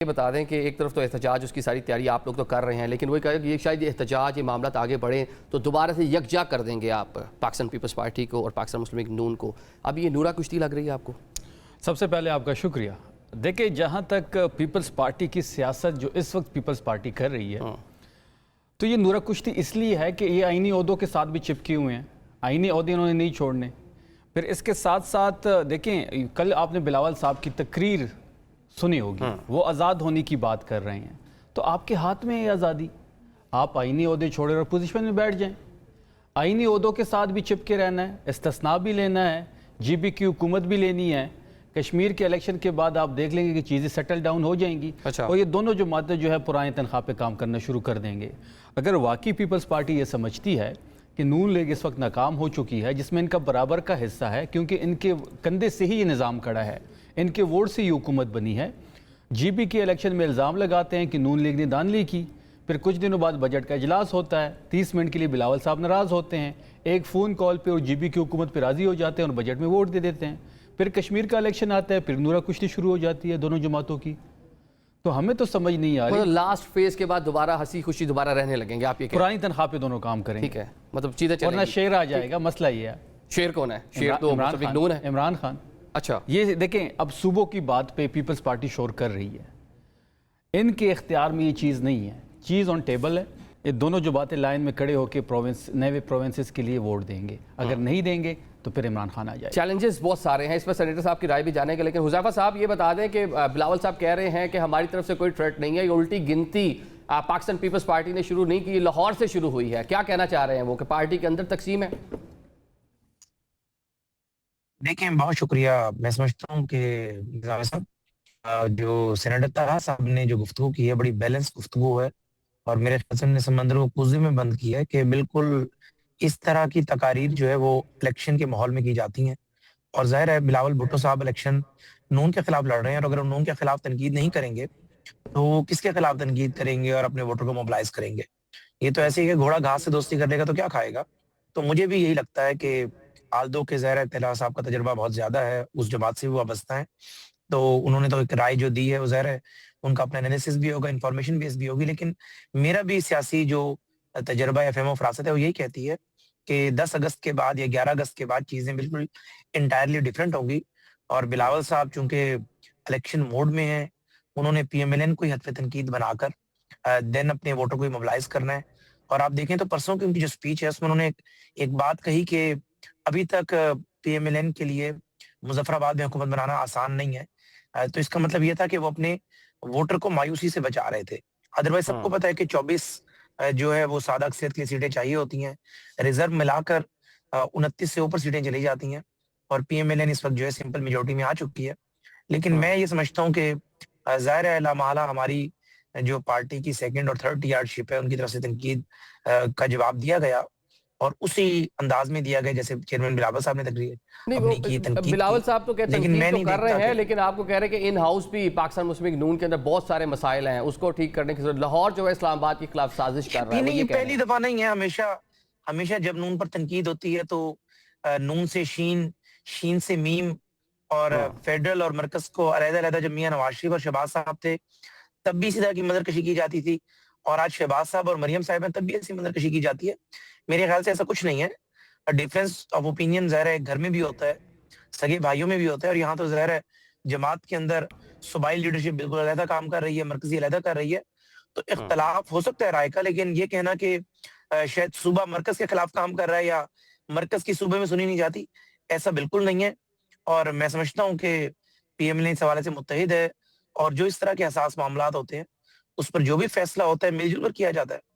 یہ بتا دیں کہ ایک طرف تو احتجاج اس کی ساری تیاری آپ لوگ تو کر رہے ہیں، لیکن وہ کہا کہ یہ شاید احتجاج یہ معاملات آگے بڑھیں تو دوبارہ سے یکجا کر دیں گے آپ پاکستان پیپلز پارٹی کو اور پاکستان مسلم لیگ نون کو. اب یہ نورا کشتی لگ رہی ہے آپ کو؟ سب سے پہلے آپ کا شکریہ. دیکھیں، جہاں تک پیپلز پارٹی کی سیاست جو اس وقت پیپلز پارٹی کر رہی ہے تو یہ نورا کشتی اس لیے ہے کہ یہ آئینی عہدوں کے ساتھ بھی چپکے ہوئے ہیں. آئینی عہدے انہوں نے نہیں چھوڑنے. پھر اس کے ساتھ ساتھ دیکھیں، کل آپ نے بلاول صاحب کی تقریر سنی ہوگی، وہ آزاد ہونے کی بات کر رہے ہیں. تو آپ کے ہاتھ میں ہے آزادی. آپ آئینی عہدے چھوڑے اور پوزیشن میں بیٹھ جائیں. آئینی عہدوں کے ساتھ بھی چپکے رہنا ہے، استثناء بھی لینا ہے، جی بی کی حکومت بھی لینی ہے. کشمیر کے الیکشن کے بعد آپ دیکھ لیں گے کہ چیزیں سیٹل ڈاؤن ہو جائیں گی اور یہ دونوں جماعتیں جو ہے پرانی تنخواہ پہ کام کرنا شروع کر دیں گے. اگر واقعی پیپلز پارٹی یہ سمجھتی ہے کہ نون لیگ اس وقت ناکام ہو چکی ہے، جس میں ان کا برابر کا حصہ ہے کیونکہ ان کے کندھے سے ہی یہ نظام کھڑا ہے، ان کے ووٹ سے یہ حکومت بنی ہے. جی بی کے الیکشن میں الزام لگاتے ہیں کہ نون لیگ نے دھاندلی کی، پھر کچھ دنوں بعد بجٹ کا اجلاس ہوتا ہے، 30 منٹ کے لیے بلاول صاحب ناراض ہوتے ہیں، ایک فون کال پہ اور جی بی کی حکومت پہ راضی ہو جاتے ہیں اور بجٹ میں ووٹ دے دیتے ہیں. پھر کشمیر کا الیکشن آتا ہے، پھر نورا کشتی شروع ہو جاتی ہے دونوں جماعتوں کی. تو ہمیں تو سمجھ نہیں آ رہی. لاسٹ فیز کے بعد دوبارہ ہنسی خوشی دوبارہ رہنے لگیں گے آپ؟ یہ پرانی تنخواہ پہ دونوں کام کریں گے. ٹھیک ہے، مطلب چیزیں چلیں ورنہ شیر آ جائے گا. مسئلہ یہ ہے. شیر کون ہے؟ شیر تو نون ہے، عمران خان. اچھا، یہ دیکھیں، اب صوبوں کی بات پہ پیپلز پارٹی شور کر رہی ہے. ان کے اختیار میں یہ چیز نہیں ہے. چیز آن ٹیبل ہے. یہ دونوں جو باتیں لائن میں کھڑے ہو کے نئے پروونسز کے لیے ووٹ دیں گے. اگر نہیں دیں گے تو پھر عمران خان آ جائے. چیلنجز بہت سارے ہیں، اس پر سینیٹر صاحب کی رائے بھی جانیں گے، لیکن حذیفہ صاحب یہ بتا دیں کہ بلاول صاحب کہہ رہے ہیں کہ ہماری طرف سے کوئی تھریٹ نہیں ہے، یہ الٹی گنتی پاکستان پیپلز پارٹی نے شروع نہیں کی، لاہور سے شروع ہوئی ہے. کیا کہنا چاہ رہے ہیں وہ کہ پارٹی کے اندر تقسیم ہے؟ دیکھیں، بہت شکریہ. میں سمجھتا ہوں کہ صاحب جو سینیٹر طاہر صاحب نے جو گفتگو کی ہے بڑی بیلنس گفتگو ہے، اور میرے خیال سے نے سمندر کو کوزے میں بند کیا ہے کہ بالکل اس طرح کی تقاریر جو ہے وہ الیکشن کے ماحول میں کی جاتی ہیں. اور ظاہر ہے بلاول بھٹو صاحب الیکشن نون کے خلاف لڑ رہے ہیں، اور اگر وہ نون کے خلاف تنقید نہیں کریں گے تو وہ کس کے خلاف تنقید کریں گے اور اپنے ووٹر کو موبلائز کریں گے؟ یہ تو ایسے ہی کہ گھوڑا گھاس سے دوستی کر لے گا تو کیا کھائے گا. تو مجھے بھی یہی لگتا ہے کہ آلدو کے ظاہر طلحہ صاحب کا تجربہ بہت زیادہ ہے، اس جماعت سے بھی وابستہ ہیں، تو انہوں نے تو ایک رائے جو دی ہے وہ ظاہر ہے ان کا اپنا انالیسس بھی ہوگا، انفارمیشن بیس بھی ہوگی. لیکن میرا بھی سیاسی جو تجربہ یا فہم و فراست ہے وہ یہی کہتی ہے کہ 10 اگست کے بعد یا 11 اگست کے بعد چیزیں بالکل انٹائرلی ڈیفرنٹ ہوں گی. اور بلاول صاحب چونکہ الیکشن موڈ میں ہیں، انہوں نے پی ایم ایل این کو ہی حتف تنقید بنا کر دین اپنے ووٹر کو موبلائز کرنا ہے. اور آپ دیکھیں تو پرسوں کی ان کی جو سپیچ ہے اس میں انہوں نے ایک بات کہی کہ ابھی تک پی ایم ایل این کے لیے مظفر آباد میں حکومت بنانا آسان نہیں ہے. تو اس کا مطلب یہ تھا کہ وہ اپنے ووٹر کو مایوسی سے بچا رہے تھے. ادروائز سب کو پتا ہے کہ 24 جو ہے وہ سادہ اکثریت کی سیٹیں چاہیے ہوتی ہیں، ریزرو ملا کر 29 سے اوپر سیٹیں چلی جاتی ہیں، اور پی ایم ایل این اس وقت جو ہے سمپل میجورٹی میں آ چکی ہے. لیکن میں یہ سمجھتا ہوں کہ ظاہر ہے لامحالہ ہماری جو پارٹی کی سیکنڈ اور تھرڈ ٹی آر شپ ہے ان کی طرف سے تنقید کا جواب دیا گیا، اور اسی انداز میں دیا گیا جیسے چیئرمین بلاول صاحب نے اپنی کی تنقید. بلاول صاحب تو کہتے ہیں تنقید تو کر رہے ہیں، لیکن آپ کو کہہ رہے ہیں کہ ان ہاؤس بھی پاکستان مسلم لیگ نون کے اندر بہت سارے مسائل ہیں، اس کو ٹھیک کرنے کی ضرورت. لاہور جو ہے اسلام آباد کے خلاف سازش کر رہا ہے. نہیں، پہلی دفعہ نہیں ہے. ہمیشہ جب نون پر تنقید ہوتی ہے تو نون سے شین، شین سے میم، اور فیڈرل اور مرکز کو علیحدہ علیحدہ جب میاں نواز شریف اور شہباز صاحب تھے تب بھی اسی طرح کی منظر کشی کی جاتی تھی، اور آج شہباز صاحب اور مریم صاحب ہیں تب بھی ایسی منظر کشی کی جاتی ہے. میرے خیال سے ایسا کچھ نہیں ہے. ڈیفرنس آف اوپینین ظاہر ہے گھر میں بھی ہوتا ہے، سگے بھائیوں میں بھی ہوتا ہے، اور یہاں تو ظاہر ہے جماعت کے اندر صوبائی لیڈرشپ بالکل علیحدہ کام کر رہی ہے، مرکزی علیحدہ کر رہی ہے. تو اختلاف ہو سکتا ہے رائے کا، لیکن یہ کہنا کہ شاید صوبہ مرکز کے خلاف کام کر رہا ہے یا مرکز کی صوبے میں سنی نہیں جاتی، ایسا بالکل نہیں ہے. اور میں سمجھتا ہوں کہ پی ایم ایل این اس حوالے سے متحد ہے، اور جو اس طرح کے حساس معاملات ہوتے ہیں اس پر جو بھی فیصلہ ہوتا ہے مل جل کر کیا جاتا ہے.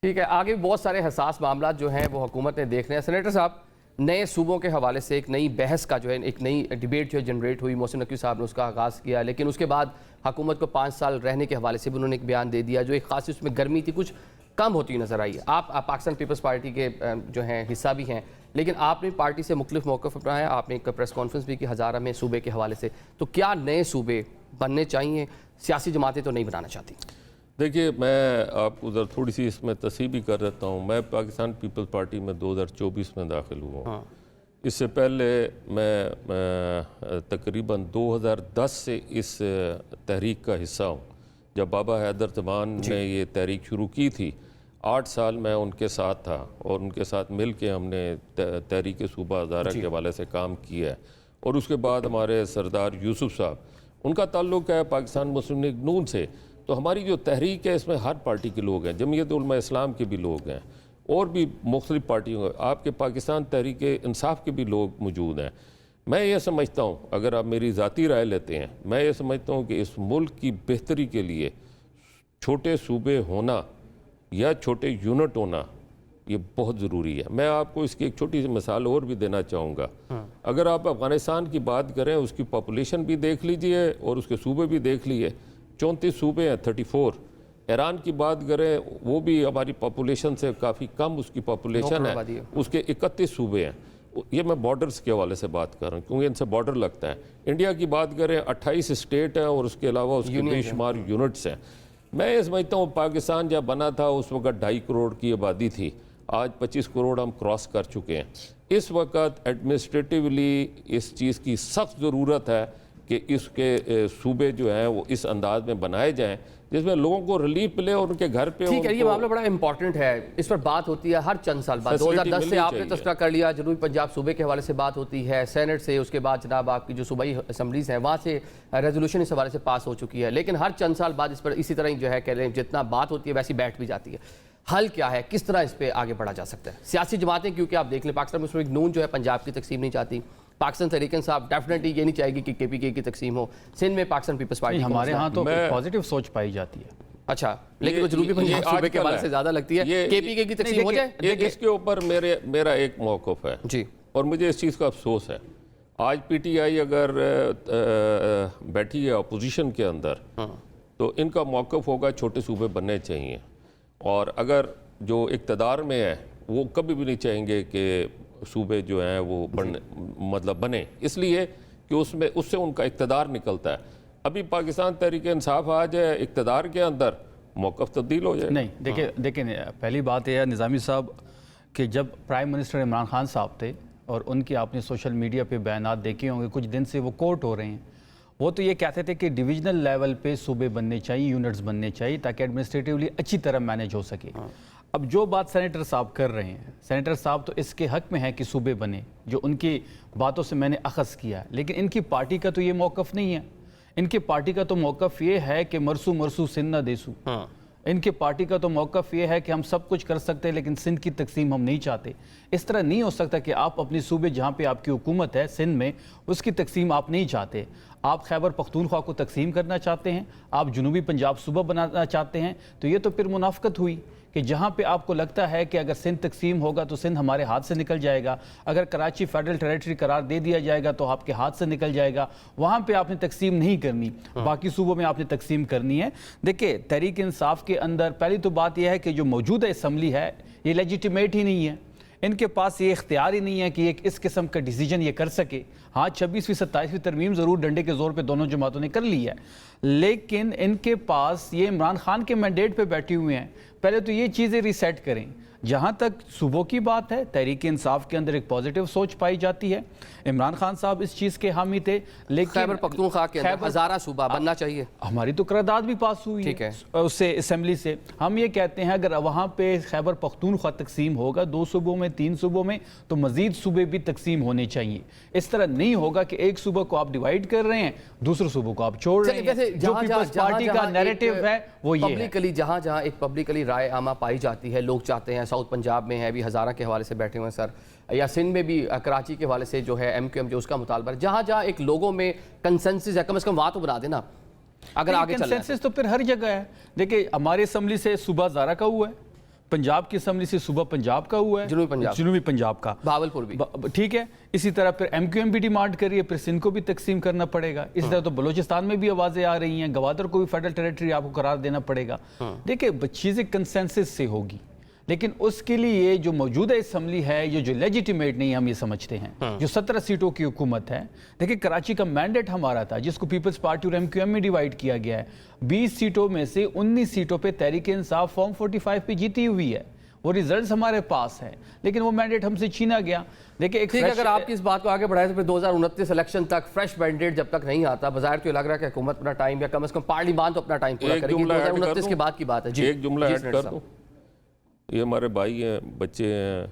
ٹھیک ہے، آگے بھی بہت سارے حساس معاملات جو ہیں وہ حکومت نے دیکھنے ہیں. سینیٹر صاحب، نئے صوبوں کے حوالے سے ایک نئی بحث کا جو ہے ایک نئی ڈیبیٹ جو ہے جنریٹ ہوئی. محسن نقوی صاحب نے اس کا آغاز کیا، لیکن اس کے بعد حکومت کو 5 سال رہنے کے حوالے سے بھی انہوں نے ایک بیان دے دیا جو ایک خاصی اس میں گرمی تھی کچھ کم ہوتی نظر آئی. آپ پاکستان پیپلز پارٹی کے جو ہیں حصہ بھی ہیں، لیکن آپ نے پارٹی سے مختلف موقف اپنایا. آپ نے ایک پریس کانفرنس بھی کی ہزارہ میں صوبے کے حوالے سے. تو کیا نئے صوبے بننے چاہیے؟ سیاسی جماعتیں تو نہیں بنانا چاہتی. دیکھیے، میں آپ کو ذرا تھوڑی سی اس میں تصحیح بھی کر دیتا ہوں. میں پاکستان پیپلز پارٹی میں 2024 میں داخل ہوا ہوں. اس سے پہلے میں تقریباً 2010 سے اس تحریک کا حصہ ہوں. جب بابا حیدر زمان نے یہ تحریک شروع کی تھی 8 سال میں ان کے ساتھ تھا اور ان کے ساتھ مل کے ہم نے تحریک صوبہ ہزارہ کے حوالے سے کام کیا ہے. اور اس کے بعد ہمارے سردار یوسف صاحب ان کا تعلق ہے پاکستان مسلم لیگ نون سے. تو ہماری جو تحریک ہے اس میں ہر پارٹی کے لوگ ہیں, جمعیت علماء اسلام کے بھی لوگ ہیں اور بھی مختلف پارٹیوں آپ کے پاکستان تحریک انصاف کے بھی لوگ موجود ہیں. میں یہ سمجھتا ہوں, اگر آپ میری ذاتی رائے لیتے ہیں, میں یہ سمجھتا ہوں کہ اس ملک کی بہتری کے لیے چھوٹے صوبے ہونا یا چھوٹے یونٹ ہونا یہ بہت ضروری ہے. میں آپ کو اس کی ایک چھوٹی سی مثال اور بھی دینا چاہوں گا. اگر آپ افغانستان کی بات کریں, اس کی پاپولیشن بھی دیکھ لیجئے اور اس کے صوبے بھی دیکھ لیجئے, 34 صوبے ہیں, 34. ایران کی بات کریں, وہ بھی ہماری پاپولیشن سے کافی کم اس کی پاپولیشن ہے, اس کے 31 صوبے ہیں. یہ میں بارڈرز کے حوالے سے بات کر رہا ہوں کیونکہ ان سے بارڈر لگتا ہے. انڈیا کی بات کریں 28 اسٹیٹ ہیں اور اس کے علاوہ اس کے بے شمار یونٹس ہیں. میں یہ سمجھتا ہوں پاکستان جب بنا تھا اس وقت 2.5 کروڑ کی آبادی تھی, آج 25 کروڑ ہم کراس کر چکے ہیں. اس وقت ایڈمنسٹریٹیولی اس چیز کی سخت ضرورت ہے کہ اس کے صوبے جو ہیں وہ اس انداز میں بنائے جائیں جس میں لوگوں کو ریلیف ملے اور ان کے گھر پہ. ٹھیک ہے, یہ معاملہ بڑا امپورٹنٹ ہے, اس پر بات ہوتی ہے ہر چند سال بعد. 2010 سے آپ نے تذکرہ کر لیا, جنوبی پنجاب صوبے کے حوالے سے بات ہوتی ہے, سینٹ سے, اس کے بعد جناب آپ کی جو صوبائی اسمبلیز ہیں وہاں سے ریزولوشن اس حوالے سے پاس ہو چکی ہے. لیکن ہر چند سال بعد اس پر اسی طرح جو ہے کہہ رہے ہیں جتنا بات ہوتی ہے ویسی بیٹھ بھی جاتی ہے. حل کیا ہے, کس طرح اس پہ آگے بڑھا جا سکتا ہے؟ سیاسی جماعتیں, کیونکہ آپ دیکھ لیں پاکستان مسلم لیگ نون جو ہے پنجاب کی تقسیم نہیں چاہتی, پاکستان تحریک انصاف ڈیفینیٹلی یہ نہیں چاہے گی کہ KPK کی تقسیم ہو, سندھ میں پاکستان پیپلز پارٹی ہمارے ہاں تو پازیٹیو سوچ پائی جاتی ہے. اچھا, لیکن وہ جنوبی پنجاب صوبے کے حوالے سے زیادہ لگتی ہے. KPK کی تقسیم ہو جائے, اس کے اوپر میرا ایک موقف ہے جی, اور مجھے اس چیز کا افسوس ہے. آج PTI اگر بیٹھی ہے اپوزیشن کے اندر تو ان کا موقف ہوگا چھوٹے صوبے بننے چاہیے, اور اگر جو اقتدار میں ہے وہ کبھی بھی نہیں چاہیں گے کہ صوبے جو ہیں وہ بنے, اس لیے کہ اس سے ان کا اقتدار نکلتا ہے. ابھی پاکستان تحریک انصاف آ جائے اقتدار کے اندر, موقف تبدیل ہو جائے. نہیں, دیکھیں پہلی بات یہ ہے نظامی صاحب کہ جب پرائم منسٹر عمران خان صاحب تھے اور ان کی آپ نے سوشل میڈیا پہ بیانات دیکھے ہوں گے, کچھ دن سے وہ کوٹ ہو رہے ہیں, وہ تو یہ کہتے تھے کہ ڈویژنل لیول پہ صوبے بننے چاہیے, یونٹس بننے چاہیے تاکہ ایڈمنسٹریٹیولی اچھی طرح مینیج ہو سکے. اب جو بات سینیٹر صاحب کر رہے ہیں, سینیٹر صاحب تو اس کے حق میں ہے کہ صوبے بنے, جو ان کی باتوں سے میں نے اخذ کیا, لیکن ان کی پارٹی کا تو یہ موقف نہیں ہے. ان کی پارٹی کا تو موقف یہ ہے کہ مرسو سندھ نہ دیسو. ان کی پارٹی کا تو موقف یہ ہے کہ ہم سب کچھ کر سکتے ہیں لیکن سندھ کی تقسیم ہم نہیں چاہتے. اس طرح نہیں ہو سکتا کہ آپ اپنی صوبے جہاں پہ آپ کی حکومت ہے سندھ میں, اس کی تقسیم آپ نہیں چاہتے. آپ خیبر پختونخوا کو تقسیم کرنا چاہتے ہیں, آپ جنوبی پنجاب صوبہ بنانا چاہتے ہیں, تو یہ تو پھر منافقت ہوئی کہ جہاں پہ آپ کو لگتا ہے کہ اگر سندھ تقسیم ہوگا تو سندھ ہمارے ہاتھ سے نکل جائے گا, اگر کراچی فیڈرل ٹیریٹری قرار دے دیا جائے گا تو آپ کے ہاتھ سے نکل جائے گا, وہاں پہ آپ نے تقسیم نہیں کرنی, باقی صوبوں میں آپ نے تقسیم کرنی ہے. دیکھیں تحریک انصاف کے اندر پہلی تو بات یہ ہے کہ جو موجودہ اسمبلی ہے یہ لیجیٹیمیٹ ہی نہیں ہے, ان کے پاس یہ اختیار ہی نہیں ہے کہ اس قسم کا ڈیسیجن یہ کر سکے. ہاں 26ویں 27ویں ترمیم ضرور ڈنڈے کے زور پہ دونوں جماعتوں نے کر لی ہے, لیکن ان کے پاس یہ عمران خان کے مینڈیٹ پہ بیٹھی ہوئے ہیں. پہلے تو یہ چیزیں ریسیٹ کریں. جہاں تک صوبوں کی بات ہے, تحریک انصاف کے اندر ایک پوزیٹیو سوچ پائی جاتی ہے. عمران خان صاحب اس چیز کے حامی تھے, لیکن خیبر پختونخوا کے اندر ہزارہ صوبہ بننا چاہیے. ہماری تو قرارداد بھی پاس ہوئی ہے اس سے اسمبلی سے. ہم یہ کہتے ہیں اگر وہاں پہ خیبر پختونخوا تقسیم ہوگا 2 صوبوں میں 3 صوبوں میں, تو مزید صوبے بھی تقسیم ہونے چاہیے. اس طرح نہیں ہوگا کہ ایک صوبہ کو آپ ڈیوائیڈ کر رہے ہیں, دوسرے صوبوں کو آپ چھوڑ رہے ہیں. جو پیپلز پارٹی کا نیریٹو ہے وہ یہ ہے. جہاں ایک پبلکلی رائے عامہ پائی جاتی ہے, لوگ چاہتے ہیں, ساؤتھ پنجاب میں ہے ابھی ہزارہ کے حوالے سے بیٹھے ہوئے ہیں سر, یا سندھ میں بھی کراچی کے حوالے سے جو ہے MQM جو اس کا مطالبہ ہے, جہاں ایک لوگوں میں کنسنسس ہے, کم از کم وہاں تو بنا دینا اگر آگے چلنا ہے. کنسنسس تو پھر ہر جگہ ہے. دیکھیں ہماری اسمبلی سے صوبہ ہزارہ کا ہوا ہے, پنجاب کی اسمبلی سے صوبہ پنجاب کا ہوا ہے, جنوبی پنجاب کا, بھاولپور بھی ٹھیک ہے. اسی طرح پھر MQM بھی ڈیمانڈ کر رہی ہے, پھر سندھ کو بھی تقسیم کرنا پڑے گا. اس طرح تو بلوچستان میں بھی آوازیں آ رہی ہیں, گوادر کو بھی فیڈرل ٹیریٹری آپ کو قرار دینا پڑے گا. دیکھیں چیزیں کنسنسس سے ہوگی, لیکن اس کے لیے جو موجودہ اسمبلی ہے یہ جو لیجیٹیمیٹ نہیں ہم یہ سمجھتے ہیں, جو 17 سیٹوں کی حکومت ہے. دیکھیں کراچی کا مینڈیٹ ہمارا تھا جس کو پیپلز پارٹی اور MQM میں ڈیوائیڈ کیا گیا ہے. 20 سیٹوں میں سے 19 سیٹوں پہ تحریک انصاف فارم 45 پہ جیتی ہوئی ہے. وہ ریزلٹس ہمارے پاس ہیں، لیکن وہ مینڈیٹ ہم سے چھینا گیا۔ دیکھیں ایک ٹھیک ہے، اگر آپ کی اس بات کو آگے بڑھائیں تو پھر 2029 الیکشن تک فریش مینڈیٹ جب تک نہیں آتا، بظاہر تو یہ لگ رہا ہے کہ حکومت اپنا ٹائم یا کم از کم پارلیمان تو اپنا ٹائم پورا کرے گی، 2029 کے بعد کی بات ہے۔ جی ایک جملہ ایڈ کر دوں، یہ ہمارے بھائی ہیں، بچے ہیں،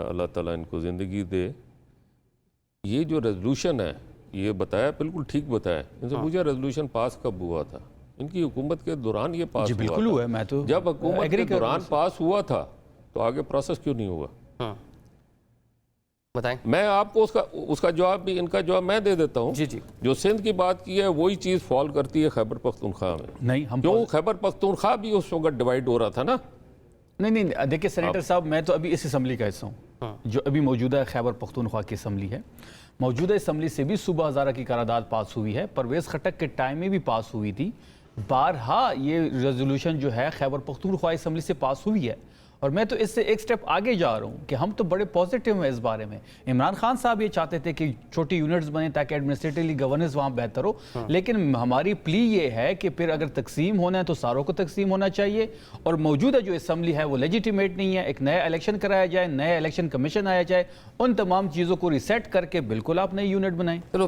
اللہ تعالیٰ ان کو زندگی دے، یہ جو ریزولوشن ہے یہ بتایا، بالکل ٹھیک بتایا، ان سے پوچھا ریزولوشن پاس کب ہوا تھا؟ ان کی حکومت کے دوران یہ پاس جی ہوا بالکل تھا۔ ہوا ہے، میں تو جب حکومت کے دوران پاس ہوا تھا تو آگے پروسیس کیوں نہیں ہوا؟ بتائیں۔ میں آپ کو اس کا جواب بھی، ان کا جواب میں دے دیتا ہوں۔ جی جی، جو سندھ کی بات کی ہے وہی چیز فال کرتی ہے خیبر پختونخوا میں۔ نہیں ہم کیوں؟ خیبر پختونخوا بھی اس وقت ڈیوائیڈ ہو رہا تھا نا۔ نہیں، دیکھیں سینیٹر صاحب، میں تو ابھی اس اسمبلی کا حصہ ہوں جو ابھی موجودہ خیبر پختونخوا کی اسمبلی ہے۔ موجودہ اسمبلی سے بھی صوبہ ہزارہ کی قرارداد پاس ہوئی ہے، پرویز خٹک کے ٹائم میں بھی پاس ہوئی تھی، بارہا یہ ریزولوشن جو ہے خیبر پختونخوا اسمبلی سے پاس ہوئی ہے، اور میں تو اس سے ایک سٹیپ آگے جا رہا ہوں کہ ہم تو بڑے پازیٹیو ہیں اس بارے میں۔ عمران خان صاحب یہ چاہتے تھے کہ چھوٹی یونٹس بنیں تاکہ ایڈمنسٹریٹیولی گورننس وہاں بہتر ہو، لیکن ہماری پلی یہ ہے کہ پھر اگر تقسیم ہونا ہے تو ساروں کو تقسیم ہونا چاہیے، اور موجودہ جو اسمبلی ہے وہ لیجیٹیمیٹ نہیں ہے، ایک نیا الیکشن کرایا جائے، نیا الیکشن کمیشن آیا جائے، ان تمام چیزوں کو ریسیٹ کر کے بالکل آپ نئی یونٹ بنائیں۔ چلو